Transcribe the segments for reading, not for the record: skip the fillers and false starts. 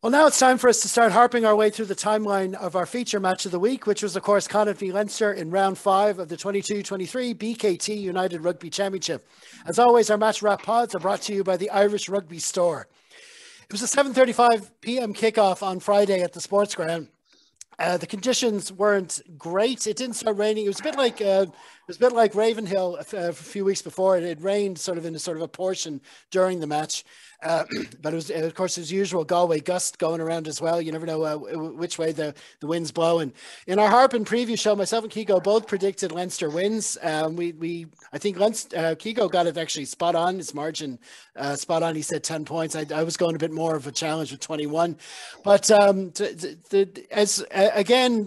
Well, now it's time for us to start harping our way through the timeline of our feature match of the week, which was, of course, Connacht v Leinster in round 5 of the 22-23 BKT United Rugby Championship. As always, our match wrap pods are brought to you by the Irish Rugby Store. It was a 7:35 p.m. kickoff on Friday at the sports ground. The conditions weren't great. It didn't start raining. It was a bit like Ravenhill a few weeks before. It had rained sort of in a sort of a portion during the match. But it was, of course, as usual, Galway gust going around as well. You never know which way the wind's blowing. In our Harpin preview show, myself and Keego both predicted Leinster wins. I think Keego got it actually spot on. His margin spot on. He said 10 points. I was going a bit more of a challenge with 21. But again,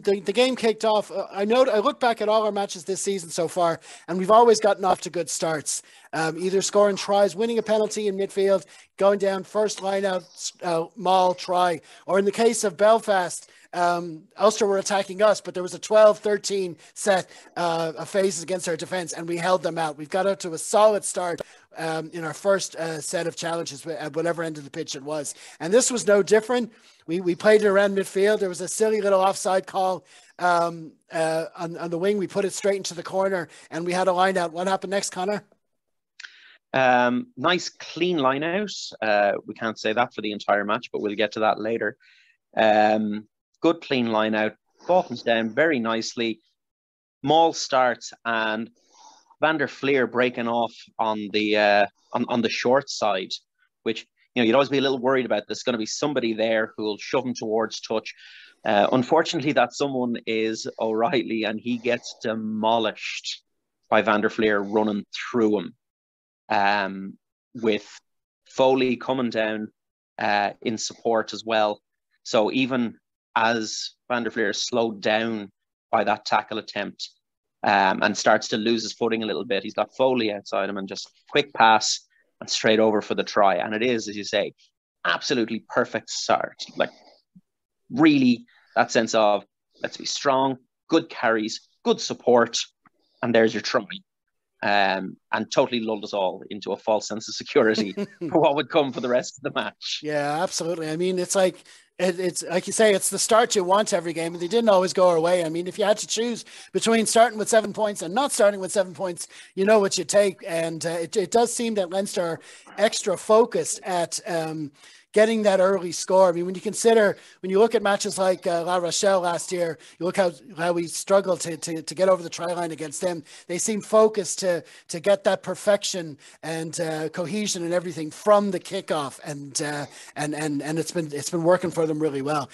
the game kicked off. I look back at all our matches this season so far, and we've always gotten off to good starts. Either scoring tries, winning a penalty in midfield, going down first line out, maul, try. Or in the case of Belfast, Ulster were attacking us, but there was a 12-13 set of phases against our defence, and we held them out. We've got out to a solid start in our first set of challenges at whatever end of the pitch it was. And this was no different. We played it around midfield. There was a silly little offside call on the wing. We put it straight into the corner, and we had a line out. What happened next, Conor? Nice clean line out. We can't say that for the entire match, but we'll get to that later. Good clean line out. Ball comes down very nicely. Maul starts and Van der Fleer breaking off on the short side, which you'd always be a little worried about. There's going to be somebody there who will shove him towards touch. Unfortunately, that someone is O'Reilly, and he gets demolished by Van der Fleer running through him. With Foley coming down in support as well. So even as Van der Fleer is slowed down by that tackle attempt and starts to lose his footing a little bit, he's got Foley outside him and just quick pass and straight over for the try. And it is, as you say, absolutely perfect start. Like really that sense of let's be strong, good carries, good support, and there's your try. And totally lulled us all into a false sense of security for what would come for the rest of the match. Yeah, absolutely. I mean, it's like you say, it's the start you want every game, and they didn't always go our way. I mean, if you had to choose between starting with 7 points and not starting with 7 points, you know what you take. And it does seem that Leinster are extra focused at getting that early score. I mean, when you look at matches like La Rochelle last year, you look how we struggled to get over the try line against them. They seem focused to get that perfection and cohesion and everything from the kickoff, and it's been working for them really well.